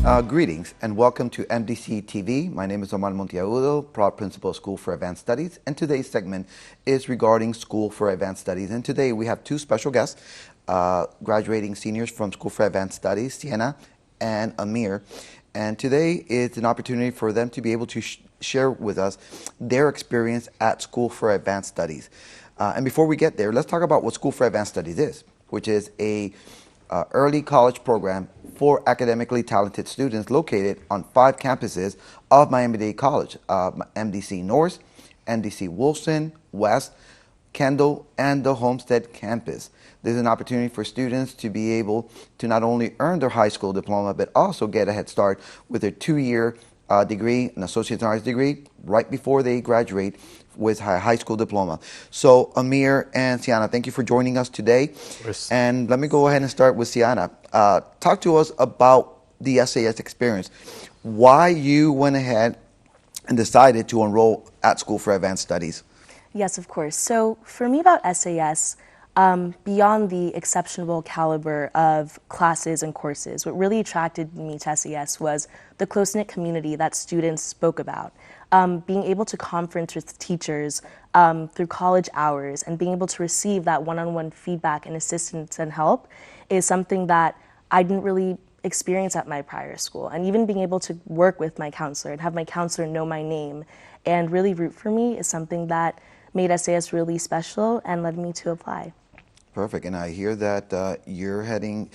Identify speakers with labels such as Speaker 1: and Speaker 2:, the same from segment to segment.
Speaker 1: Greetings and welcome to MDC-TV. My name is Omar Montiagudo, proud principal of School for Advanced Studies, and today's segment is regarding School for Advanced Studies. And today we have two special guests, graduating seniors from School for Advanced Studies, Sienna and Amir. And today is an opportunity for them to be able to share with us their experience at School for Advanced Studies. And before we get there, let's talk about what School for Advanced Studies is, which is a early college program for academically talented students located on 5 campuses of Miami-Dade College, MDC North, MDC Wilson, West, Kendall, and the Homestead campus. This is an opportunity for students to be able to not only earn their high school diploma, but also get a head start with a 2-year degree, an associate's honors degree, right before they graduate with a high school diploma. So Amir and Sienna, thank you for joining us today. And let me go ahead and start with Sienna. Talk to us about the SAS experience. Why you went ahead and decided to enroll at School for Advanced Studies?
Speaker 2: Yes, of course. So for me about SAS, beyond the exceptional caliber of classes and courses, what really attracted me to SAS was the close-knit community that students spoke about. Being able to conference with teachers through college hours and being able to receive that one-on-one feedback and assistance and help is something that I didn't really experience at my prior school. And even being able to work with my counselor and have my counselor know my name and really root for me is something that made SAS really special and led me to apply.
Speaker 1: Perfect. And I hear that you're heading,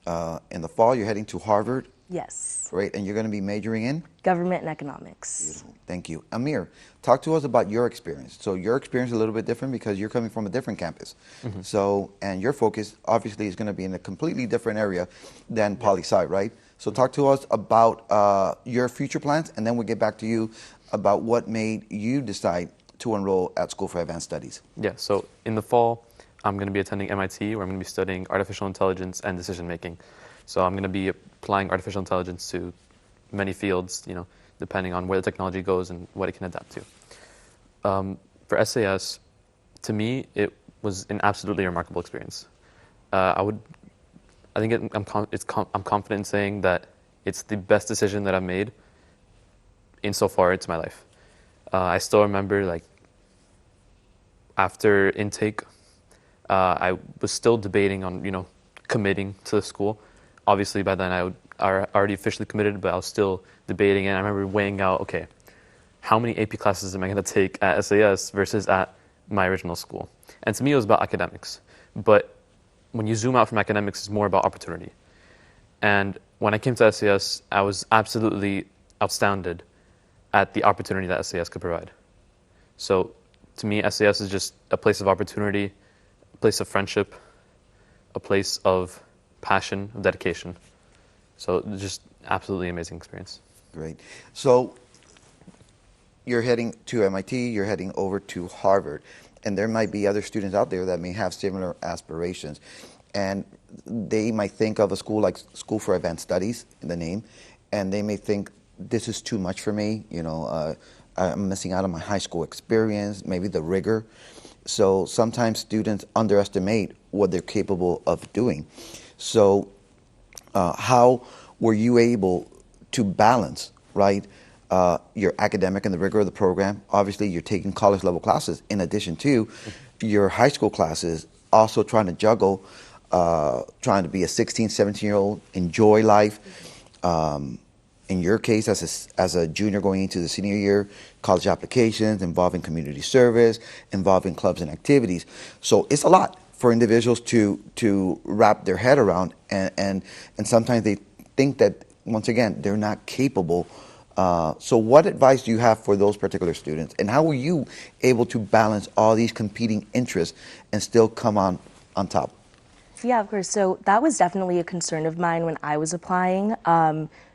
Speaker 1: in the fall, you're heading to Harvard.
Speaker 2: Yes.
Speaker 1: Great. And you're going to be majoring in?
Speaker 2: Government and economics.
Speaker 1: Beautiful. Thank you. Amir, talk to us about your experience. So your experience is a little bit different because you're coming from a different campus. Mm-hmm. So, and your focus obviously is going to be in a completely different area than poli-sci, right? So talk to us about your future plans, and then we'll get back to you about what made you decide to enroll at School for Advanced Studies.
Speaker 3: Yeah, so in the fall, I'm going to be attending MIT, where I'm going to be studying artificial intelligence and decision making. So I'm going to be applying artificial intelligence to many fields, you know, depending on where the technology goes and what it can adapt to. For SAS, to me, it was an absolutely remarkable experience. I'm confident in saying that it's the best decision that I've made insofar into my life. I still remember, like, after intake, I was still debating on, you know, committing to the school. Obviously, by then I already officially committed, but I was still debating, and I remember weighing out, okay, how many AP classes am I going to take at SAS versus at my original school? And to me, it was about academics. But when you zoom out from academics, it's more about opportunity. And when I came to SAS, I was absolutely astounded at the opportunity that SAS could provide. So to me, SAS is just a place of opportunity, a place of friendship, a place of passion, of dedication. So just absolutely amazing experience.
Speaker 1: Great. So you're heading to MIT, you're heading over to Harvard, and there might be other students out there that may have similar aspirations. And they might think of a school like School for Advanced Studies in the name, and they may think, this is too much for me, you know, I'm missing out on my high school experience, maybe the rigor. So sometimes students underestimate what they're capable of doing. So how were you able to balance, right, your academic and the rigor of the program? Obviously, you're taking college level classes in addition to your high school classes, also trying to juggle, trying to be a 16, 17-year-old, enjoy life. In your case, as a junior going into the senior year, college applications involving community service, involving clubs and activities. So it's a lot for individuals to wrap their head around, and sometimes they think that, once again, they're not capable. So what advice do you have for those particular students, and how were you able to balance all these competing interests and still come on top?
Speaker 2: Yeah, of course. So that was definitely a concern of mine when I was applying.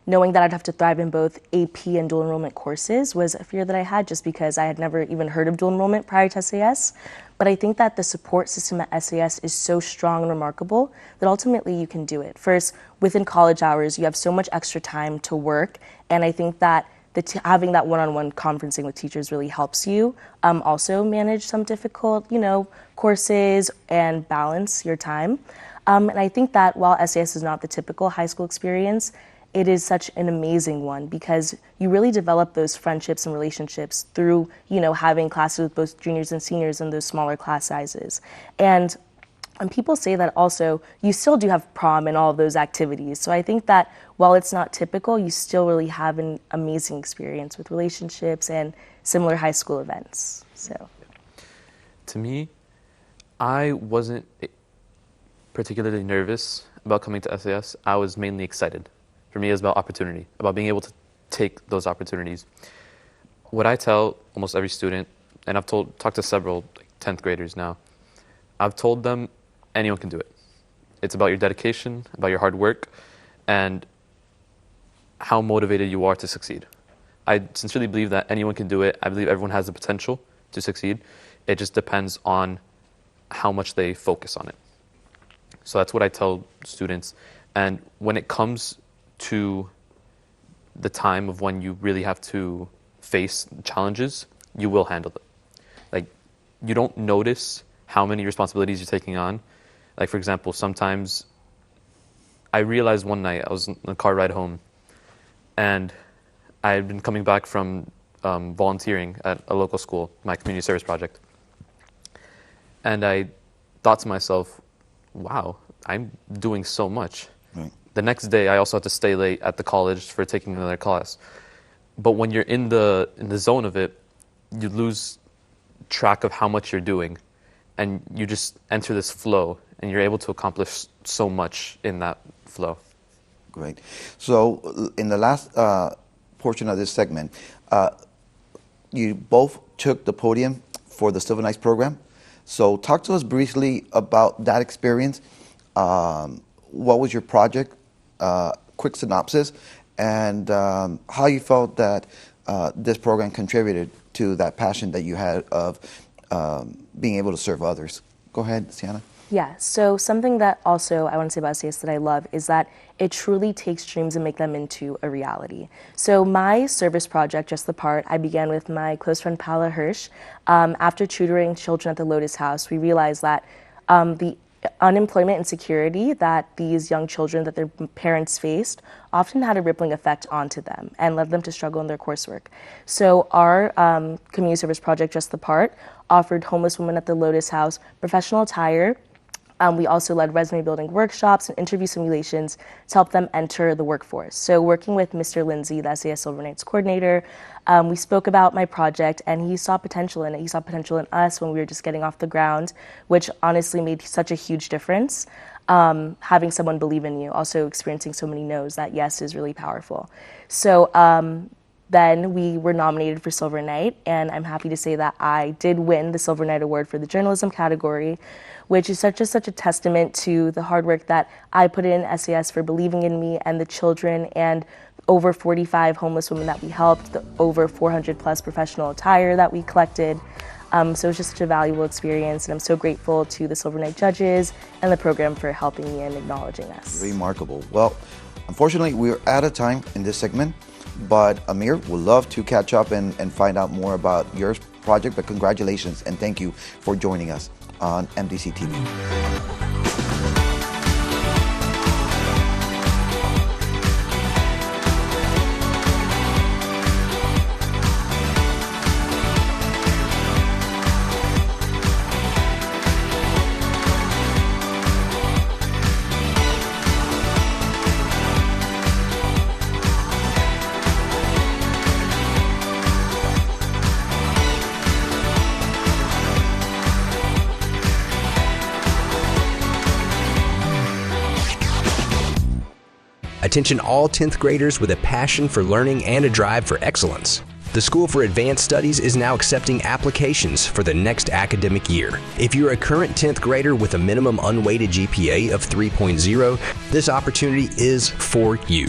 Speaker 2: Knowing that I'd have to thrive in both AP and dual enrollment courses was a fear that I had, just because I had never even heard of dual enrollment prior to SAS. But I think that the support system at SAS is so strong and remarkable that ultimately you can do it. First, within college hours, you have so much extra time to work, and I think that having that one-on-one conferencing with teachers really helps you also manage some difficult, courses and balance your time. And I think that while SAS is not the typical high school experience, it is such an amazing one because you really develop those friendships and relationships through, having classes with both juniors and seniors in those smaller class sizes. And people say that also you still do have prom and all of those activities. So I think that while it's not typical, you still really have an amazing experience with relationships and similar high school events. So,
Speaker 3: to me, I wasn't particularly nervous about coming to SAS. I was mainly excited. For me, it was about opportunity, about being able to take those opportunities. What I tell almost every student, and I've talked to several 10th graders now, I've told them anyone can do it. It's about your dedication, about your hard work, and how motivated you are to succeed. I sincerely believe that anyone can do it. I believe everyone has the potential to succeed. It just depends on how much they focus on it. So that's what I tell students. And when it comes to the time of when you really have to face challenges, you will handle it. Like, you don't notice how many responsibilities you're taking on. Like, for example, sometimes I realized one night I was in a car ride home and I had been coming back from volunteering at a local school, my community service project. And I thought to myself, wow, I'm doing so much. Right. The next day, I also had to stay late at the college for taking another class. But when you're in the zone of it, you lose track of how much you're doing, and you just enter this flow, and you're able to accomplish so much in that flow.
Speaker 1: Great. So in the last portion of this segment, you both took the podium for the Silver Knights program. So talk to us briefly about that experience. What was your project? Quick synopsis, and how you felt that this program contributed to that passion that you had of being able to serve others. Go ahead, Sienna.
Speaker 2: Yeah, so something that also I want to say about SAS that I love is that it truly takes dreams and make them into a reality. So my service project, Just the Part, I began with my close friend Paula Hirsch. After tutoring children at the Lotus House, we realized that the unemployment and insecurity that these young children that their parents faced often had a rippling effect onto them and led them to struggle in their coursework. So our community service project, Just the Part, offered homeless women at the Lotus House professional attire. We also led resume building workshops and interview simulations to help them enter the workforce. So working with Mr. Lindsay, the SAS Silver Knights coordinator, we spoke about my project and he saw potential in it. He saw potential in us when we were just getting off the ground, which honestly made such a huge difference. Having someone believe in you, also experiencing so many no's, that yes is really powerful. So then we were nominated for Silver Knight, and I'm happy to say that I did win the Silver Knight Award for the journalism category, which is such a testament to the hard work that I put in SAS for believing in me and the children and over 45 homeless women that we helped, the over 400 plus professional attire that we collected. So it was just such a valuable experience, and I'm so grateful to the Silver Knight judges and the program for helping me and acknowledging us.
Speaker 1: Remarkable. Well, unfortunately, we're out of time in this segment, but Amir would love to catch up and find out more about your project, but congratulations and thank you for joining us on MDC-TV.
Speaker 4: Attention all 10th graders with a passion for learning and a drive for excellence. The School for Advanced Studies is now accepting applications for the next academic year. If you're a current 10th grader with a minimum unweighted GPA of 3.0, this opportunity is for you.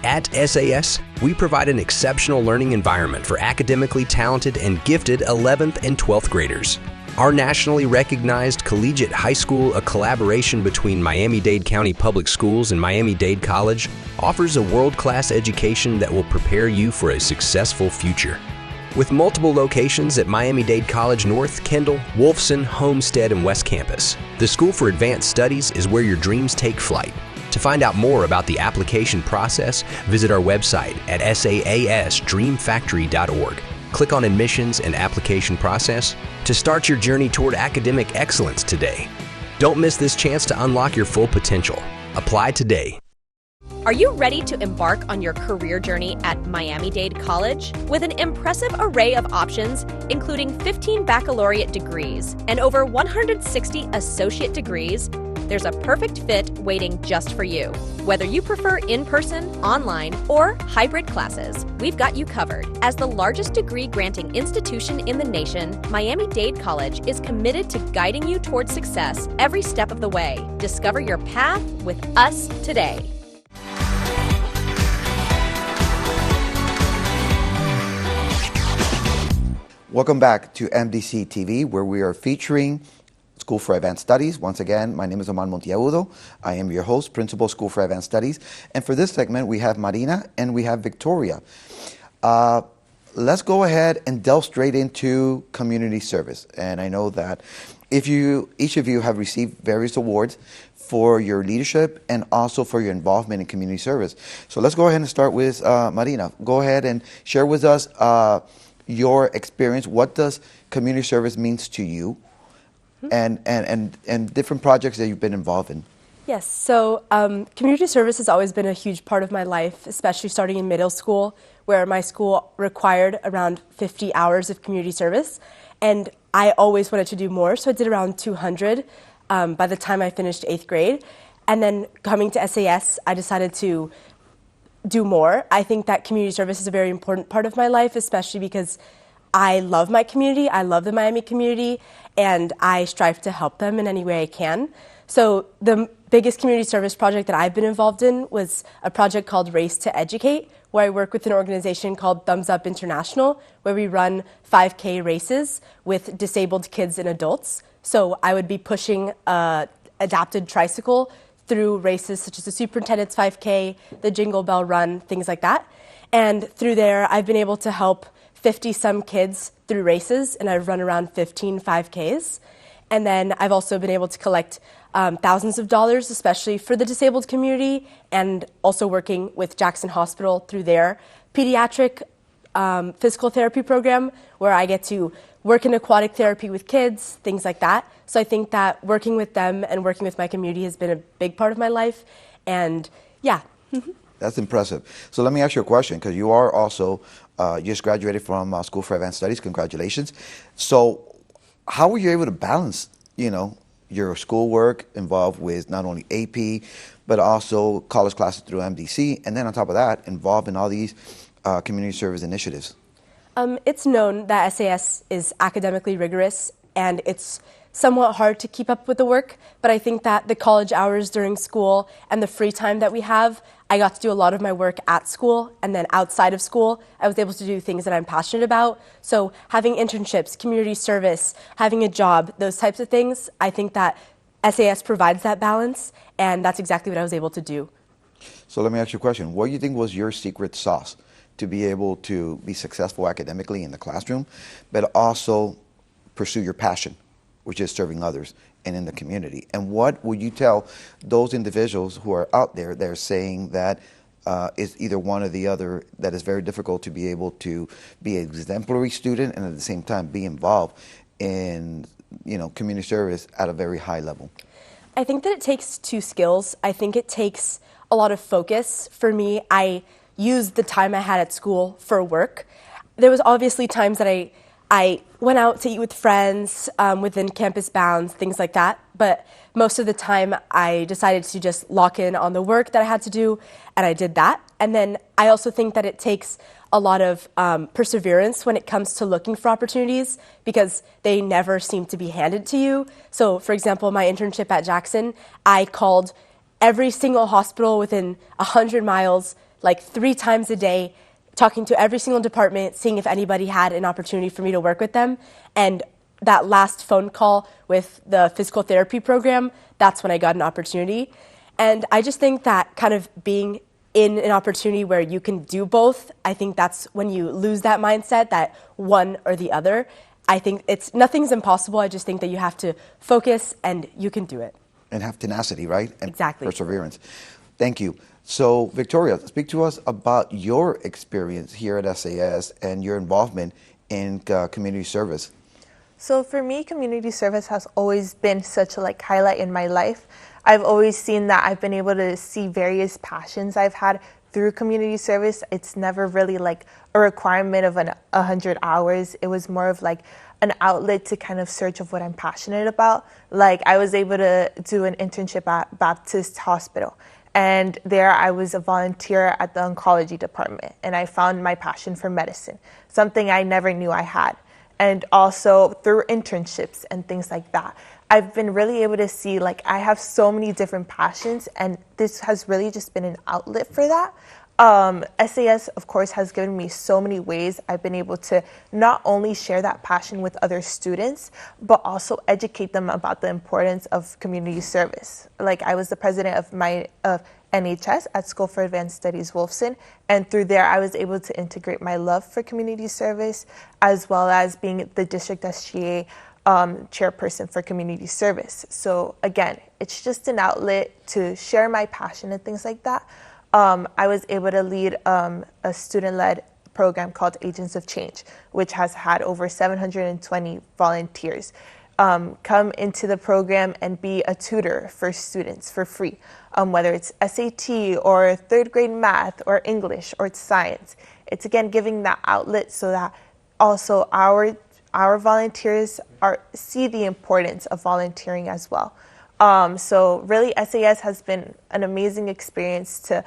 Speaker 4: At SAS, we provide an exceptional learning environment for academically talented and gifted 11th and 12th graders. Our nationally recognized collegiate high school, a collaboration between Miami-Dade County Public Schools and Miami-Dade College, offers a world-class education that will prepare you for a successful future. With multiple locations at Miami-Dade College North, Kendall, Wolfson, Homestead, and West Campus, the School for Advanced Studies is where your dreams take flight. To find out more about the application process, visit our website at saasdreamfactory.org. Click on Admissions and Application Process to start your journey toward academic excellence today. Don't miss this chance to unlock your full potential. Apply today.
Speaker 5: Are you ready to embark on your career journey at Miami-Dade College? With an impressive array of options, including 15 baccalaureate degrees and over 160 associate degrees, there's a perfect fit waiting just for you. Whether you prefer in-person, online, or hybrid classes, we've got you covered. As the largest degree-granting institution in the nation, Miami-Dade College is committed to guiding you towards success every step of the way. Discover your path with us today.
Speaker 1: Welcome back to MDC-TV, where we are featuring School for Advanced Studies. Once again, my name is Omar Montiagudo. I am your host, Principal, School for Advanced Studies. And for this segment, we have Marina and we have Victoria. Let's go ahead and delve straight into community service. And I know that each of you have received various awards for your leadership and also for your involvement in community service. So let's go ahead and start with Marina. Go ahead and share with us your experience. What does community service means to you, and different projects that you've been involved in?
Speaker 6: Yes, so community service has always been a huge part of my life, especially starting in middle school, where my school required around 50 hours of community service, and I always wanted to do more, so I did around 200 by the time I finished 8th grade. And then coming to SAS, I decided to do more. I think that community service is a very important part of my life, especially because I love my community, I love the Miami community, and I strive to help them in any way I can. So the biggest community service project that I've been involved in was a project called Race to Educate, where I work with an organization called Thumbs Up International, where we run 5K races with disabled kids and adults. So I would be pushing an adapted tricycle through races such as the Superintendent's 5K, the Jingle Bell Run, things like that. And through there, I've been able to help 50-some kids through races, and I've run around 15 5Ks. And then I've also been able to collect thousands of dollars, especially for the disabled community, and also working with Jackson Hospital through their pediatric physical therapy program, where I get to work in aquatic therapy with kids, things like that. So I think that working with them and working with my community has been a big part of my life, and yeah.
Speaker 1: That's impressive. So let me ask you a question, because you are also just graduated from School for Advanced Studies. Congratulations. So how were you able to balance, your schoolwork involved with not only AP, but also college classes through MDC, and then on top of that, involved in all these community service initiatives?
Speaker 6: It's known that SAS is academically rigorous, and it's somewhat hard to keep up with the work, but I think that the college hours during school and the free time that we have, I got to do a lot of my work at school, and then outside of school, I was able to do things that I'm passionate about. So having internships, community service, having a job, those types of things, I think that SAS provides that balance, and that's exactly what I was able to do.
Speaker 1: So let me ask you a question. What do you think was your secret sauce to be able to be successful academically in the classroom, but also pursue your passion, which is serving others and in the community? And what would you tell those individuals who are out there that are saying that it's either one or the other, that it's very difficult to be able to be an exemplary student and at the same time be involved in community service at a very high level?
Speaker 6: I think that it takes two skills. I think it takes a lot of focus. For me, I used the time I had at school for work. There was obviously times that I went out to eat with friends within campus bounds, things like that. But most of the time, I decided to just lock in on the work that I had to do, and I did that. And then I also think that it takes a lot of perseverance when it comes to looking for opportunities, because they never seem to be handed to you. So, for example, my internship at Jackson, I called every single hospital within 100 miles, like 3 times a day, talking to every single department, seeing if anybody had an opportunity for me to work with them. And that last phone call with the physical therapy program, that's when I got an opportunity. And I just think that kind of being in an opportunity where you can do both, I think that's when you lose that mindset, that one or the other. I think nothing's impossible. I just think that you have to focus and you can do it.
Speaker 1: And have tenacity, right? And
Speaker 6: exactly.
Speaker 1: Perseverance. Thank you. So, Victoria, speak to us about your experience here at SAS and your involvement in community service.
Speaker 7: So for me, community service has always been such a highlight in my life. I've always seen that I've been able to see various passions I've had through community service. It's never really a requirement of 100 hours. It was more of an outlet to kind of search of what I'm passionate about. I was able to do an internship at Baptist Hospital. And there I was a volunteer at the oncology department. And I found my passion for medicine, something I never knew I had. And also through internships and things like that, I've been really able to see I have so many different passions, and this has really just been an outlet for that. SAS, of course, has given me so many ways I've been able to not only share that passion with other students, but also educate them about the importance of community service. I was the president of NHS at School for Advanced Studies Wolfson, and through there I was able to integrate my love for community service, as well as being the district SGA chairperson for community service. So again, it's just an outlet to share my passion and things like that. I was able to lead a student-led program called Agents of Change, which has had over 720 volunteers come into the program and be a tutor for students for free, whether it's SAT or third grade math or English or science. It's again giving that outlet so that also our volunteers see the importance of volunteering as well. So really SAS has been an amazing experience to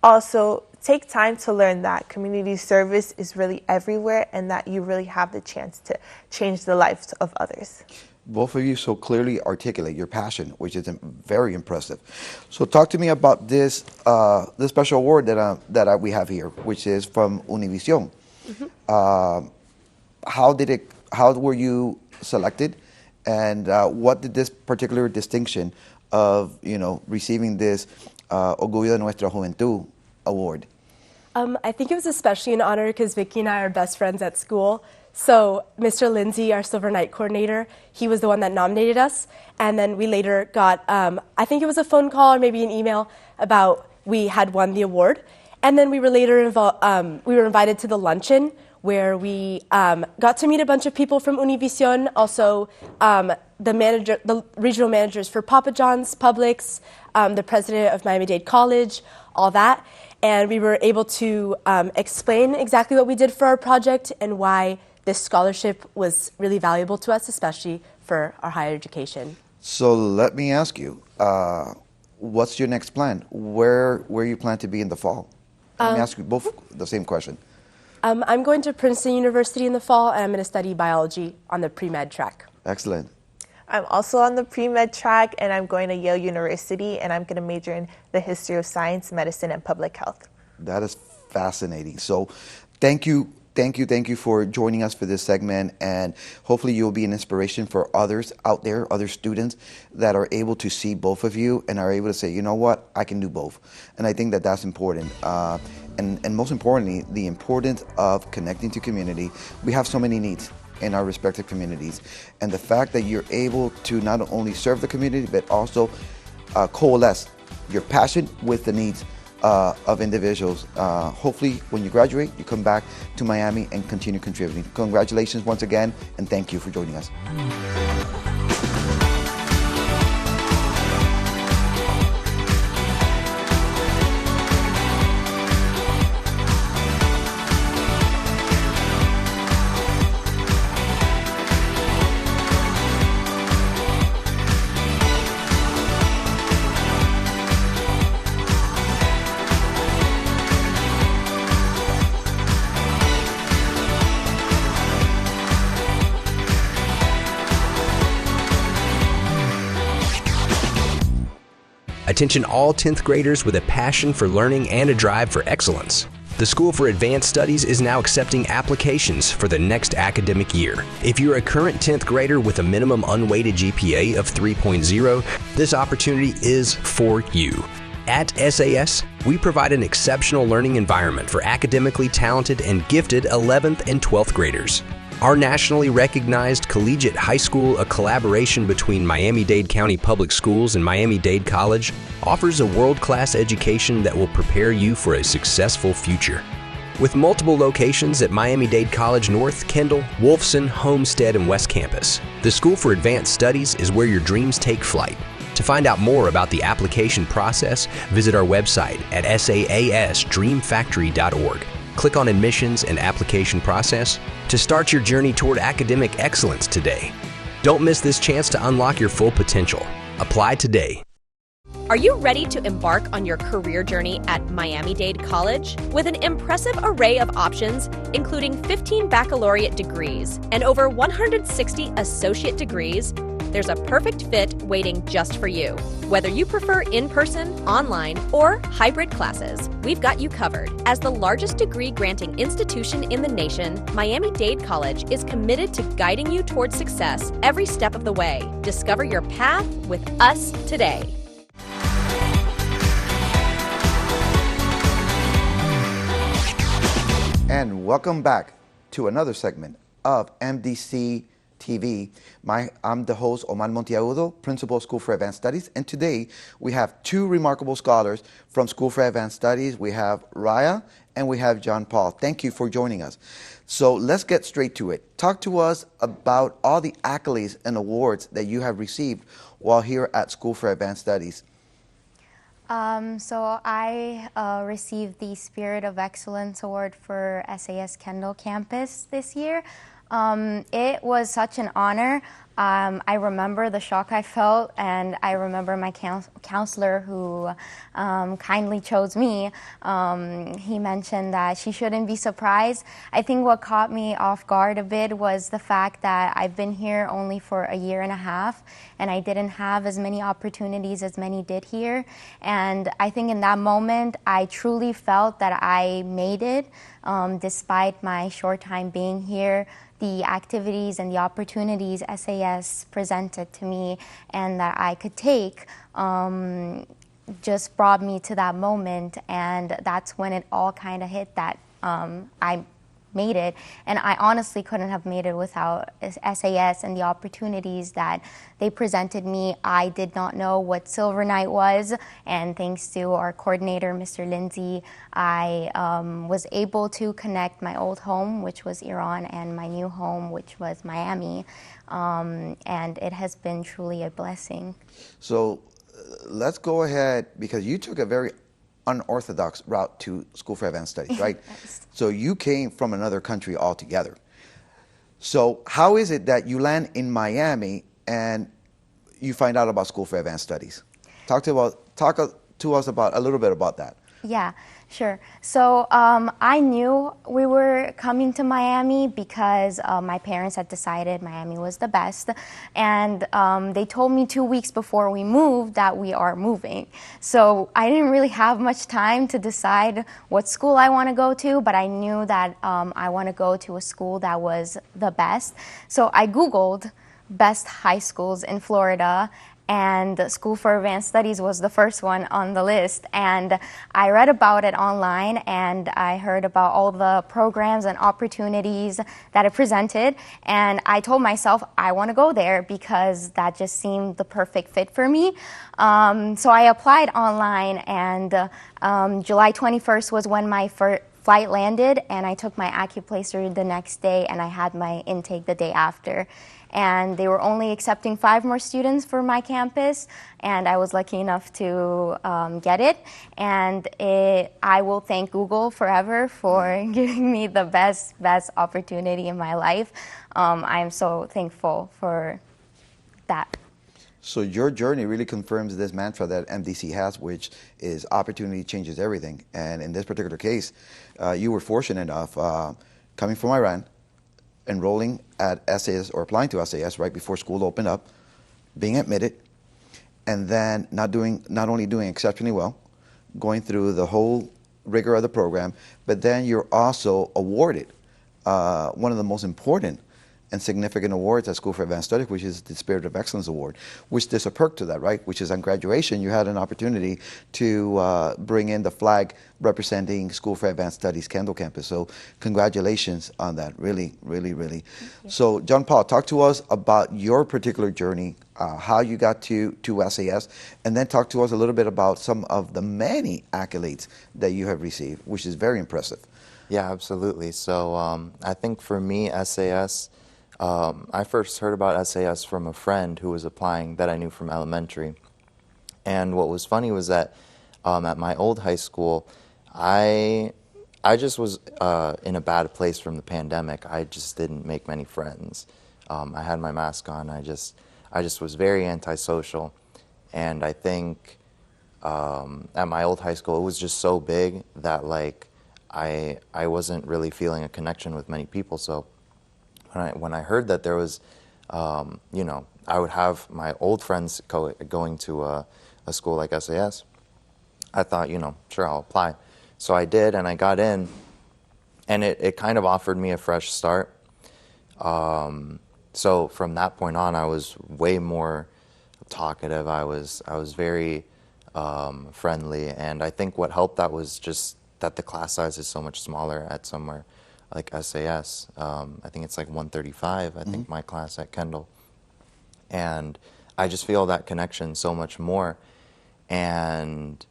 Speaker 7: also take time to learn that community service is really everywhere and that you really have the chance to change the lives of others.
Speaker 1: Both of you so clearly articulate your passion, which is very impressive. So talk to me about this special award that we have here, which is from Univision. Mm-hmm. How were you selected, and what did this particular distinction of receiving this Orgullo de Nuestra Juventud award?
Speaker 6: I think it was especially an honor because Vicky and I are best friends at school. So Mr. Lindsay, our Silver Night coordinator, he was the one that nominated us. And then we later got, I think it was a phone call or maybe an email about we had won the award. And then we were later invited to the luncheon where we got to meet a bunch of people from Univision, also the regional managers for Papa John's, Publix, the president of Miami-Dade College, all that. And we were able to explain exactly what we did for our project and why this scholarship was really valuable to us, especially for our higher education.
Speaker 1: So let me ask you, what's your next plan? Where you plan to be in the fall? Let me ask you both the same question.
Speaker 6: I'm going to Princeton University in the fall, and I'm going to study biology on the pre-med track.
Speaker 1: Excellent.
Speaker 7: I'm also on the pre-med track, and I'm going to Yale University, and I'm going to major in the history of science, medicine, and public health.
Speaker 1: That is fascinating. So thank you for joining us for this segment, and hopefully you'll be an inspiration for others out there, other students that are able to see both of you and are able to say, you know what, I can do both. And I think that that's important. And most importantly, the importance of connecting to community. We have so many needs in our respective communities, and the fact that you're able to not only serve the community but also coalesce your passion with the needs of individuals. Hopefully when you graduate, you come back to Miami and continue contributing. Congratulations once again, and thank you for joining us.
Speaker 4: Attention all 10th graders with a passion for learning and a drive for excellence. The School for Advanced Studies is now accepting applications for the next academic year. If you're a current 10th grader with a minimum unweighted GPA of 3.0, this opportunity is for you. At SAS, we provide an exceptional learning environment for academically talented and gifted 11th and 12th graders. Our nationally recognized collegiate high school, a collaboration between Miami-Dade County Public Schools and Miami-Dade College, offers a world-class education that will prepare you for a successful future. With multiple locations at Miami-Dade College North, Kendall, Wolfson, Homestead, and West Campus, the School for Advanced Studies is where your dreams take flight. To find out more about the application process, visit our website at saasdreamfactory.org. Click on Admissions and Application Process to start your journey toward academic excellence today. Don't miss this chance to unlock your full potential. Apply today.
Speaker 5: Are you ready to embark on your career journey at Miami-Dade College? With an impressive array of options, including 15 baccalaureate degrees and over 160 associate degrees, there's a perfect fit waiting just for you. Whether you prefer in-person, online, or hybrid classes, we've got you covered. As the largest degree-granting institution in the nation, Miami-Dade College is committed to guiding you towards success every step of the way. Discover your path with us today.
Speaker 1: And welcome back to another segment of MDC-TV. I'm the host, Omar Monteagudo, Principal, School for Advanced Studies. And today we have two remarkable scholars from School for Advanced Studies. We have Raya and we have John Paul. Thank you for joining us. So let's get straight to it. Talk to us about all the accolades and awards that you have received while here at School for Advanced Studies.
Speaker 8: So I received the Spirit of Excellence Award for SAS Kendall campus this year. It was such an honor. I remember the shock I felt, and I remember my counselor who kindly chose me. He mentioned that she shouldn't be surprised. I think what caught me off guard a bit was the fact that I've been here only for a year and a half, and I didn't have as many opportunities as many did here. And I think in that moment, I truly felt that I made it, despite my short time being here. The activities and the opportunities SAS presented to me and that I could take just brought me to that moment, and that's when it all kind of hit that I made it. And I honestly couldn't have made it without SAS and the opportunities that they presented me. I did not know what Silver Night was, and thanks to our coordinator, Mr. Lindsay, I was able to connect my old home, which was Iran, and my new home, which was Miami, and it has been truly a blessing.
Speaker 1: So let's go ahead, because you took a very unorthodox route to School for Advanced Studies, right?
Speaker 8: Yes.
Speaker 1: So you came from another country altogether. So how is it that you land in Miami and you find out about School for Advanced Studies? Talk to us about a little bit about that.
Speaker 8: Yeah, sure. So I knew we were coming to Miami because my parents had decided Miami was the best, and they told me 2 weeks before we moved that we are moving. So I didn't really have much time to decide what school I want to go to, but I knew that I want to go to a school that was the best. So I Googled best high schools in Florida, and the School for Advanced Studies was the first one on the list. And I read about it online, and I heard about all the programs and opportunities that it presented. And I told myself I want to go there because that just seemed the perfect fit for me. So I applied online, and July 21st was when my flight landed, and I took my acuplacer the next day, and I had my intake the day after. And they were only accepting 5 more students for my campus, and I was lucky enough to get it. And I will thank Google forever for giving me the best opportunity in my life. I am so thankful for that.
Speaker 1: So your journey really confirms this mantra that MDC has, which is opportunity changes everything. And in this particular case, you were fortunate enough, coming from Iran, enrolling at SAS or applying to SAS right before school opened up, being admitted, and then not only doing exceptionally well, going through the whole rigor of the program, but then you're also awarded one of the most important and significant awards at School for Advanced Studies, which is the Spirit of Excellence Award, which there's a perk to that, right? Which is on graduation, you had an opportunity to bring in the flag representing School for Advanced Studies Kendall campus. So congratulations on that, really, really, really. So John Paul, talk to us about your particular journey, how you got to SAS, and then talk to us a little bit about some of the many accolades that you have received, which is very impressive.
Speaker 9: Yeah, absolutely. So I think for me, SAS, I first heard about SAS from a friend who was applying that I knew from elementary. And what was funny was that at my old high school, I just was in a bad place from the pandemic. I just didn't make many friends. I had my mask on. I just was very antisocial. And I think at my old high school, it was just so big that like I wasn't really feeling a connection with many people. So when I heard that there was, you know, I would have my old friends going to a school like SAS, I thought, you know, sure, I'll apply. So I did, and I got in, and it kind of offered me a fresh start. So from that point on, I was way more talkative. I was very friendly, and I think what helped that was just that the class size is so much smaller at somewhere like SAS. I think it's like 135, I think, my class at Kendall. And I just feel that connection so much more. And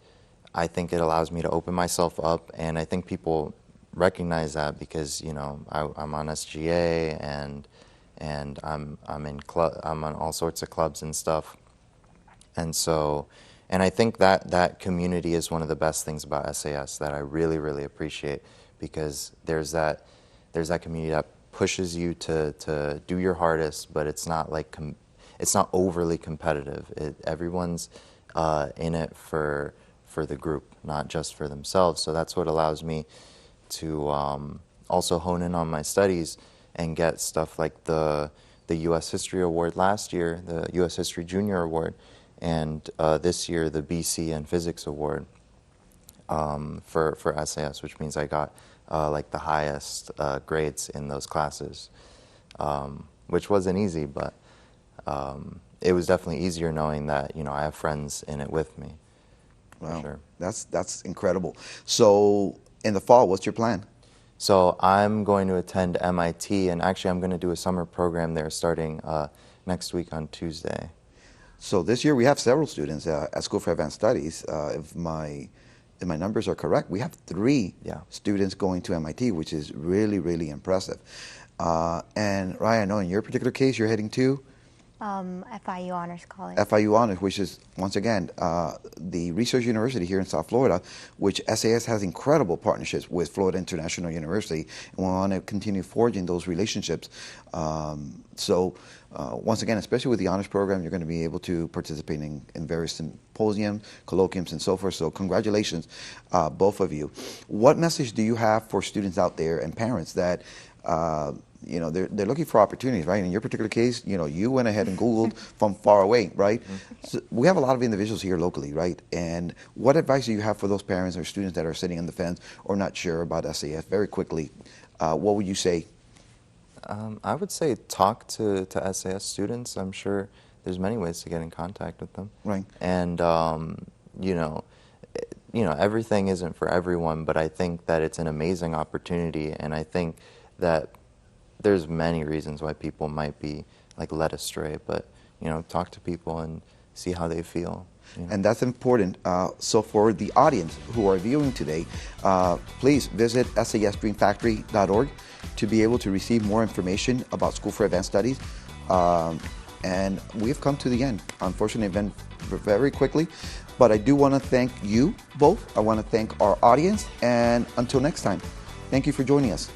Speaker 9: I think it allows me to open myself up. And I think people recognize that because, you know, I'm on SGA and I'm on all sorts of clubs and stuff. And so, and I think that community is one of the best things about SAS that I really, really appreciate, because there's that community that pushes you to do your hardest, but it's not like it's not overly competitive. Everyone's in it for the group, not just for themselves. So that's what allows me to also hone in on my studies and get stuff like the U.S. History Award last year, the U.S. History Junior Award, and this year the BC and Physics Award for SAS, which means I got like the highest grades in those classes, which wasn't easy, but it was definitely easier knowing that, you know, I have friends in it with me.
Speaker 1: Wow,
Speaker 9: sure.
Speaker 1: That's incredible. So in the fall, what's your plan?
Speaker 9: So I'm going to attend MIT, and actually I'm going to do a summer program there starting next week on Tuesday.
Speaker 1: So this year we have several students at School for Advanced Studies. If my numbers are correct, we have 3 students going to MIT, which is really, really impressive. And Ryan, I know in your particular case, you're heading to?
Speaker 8: FIU Honors College.
Speaker 1: FIU Honors, which is, once again, the research university here in South Florida, which SAS has incredible partnerships with Florida International University, and we want to continue forging those relationships. Once again, especially with the honors program, you're going to be able to participate in various symposiums, colloquiums, and so forth. So congratulations, both of you. What message do you have for students out there and parents that you know, they're looking for opportunities, right? In your particular case, you know, you went ahead and Googled from far away, right? So we have a lot of individuals here locally, right? And what advice do you have for those parents or students that are sitting on the fence or not sure about SAS? Very quickly, what would you say?
Speaker 9: I would say talk to SAS students. I'm sure there's many ways to get in contact with them.
Speaker 1: Right.
Speaker 9: And you know, everything isn't for everyone, but I think that it's an amazing opportunity, and I think that there's many reasons why people might be like led astray, but you know, talk to people and see how they feel. You know?
Speaker 1: And that's important. So for the audience who are viewing today, please visit sasdreamfactory.org to be able to receive more information about School for Advanced Studies. And we've come to the end. Unfortunately, it went very quickly, but I do want to thank you both. I want to thank our audience, and until next time, thank you for joining us.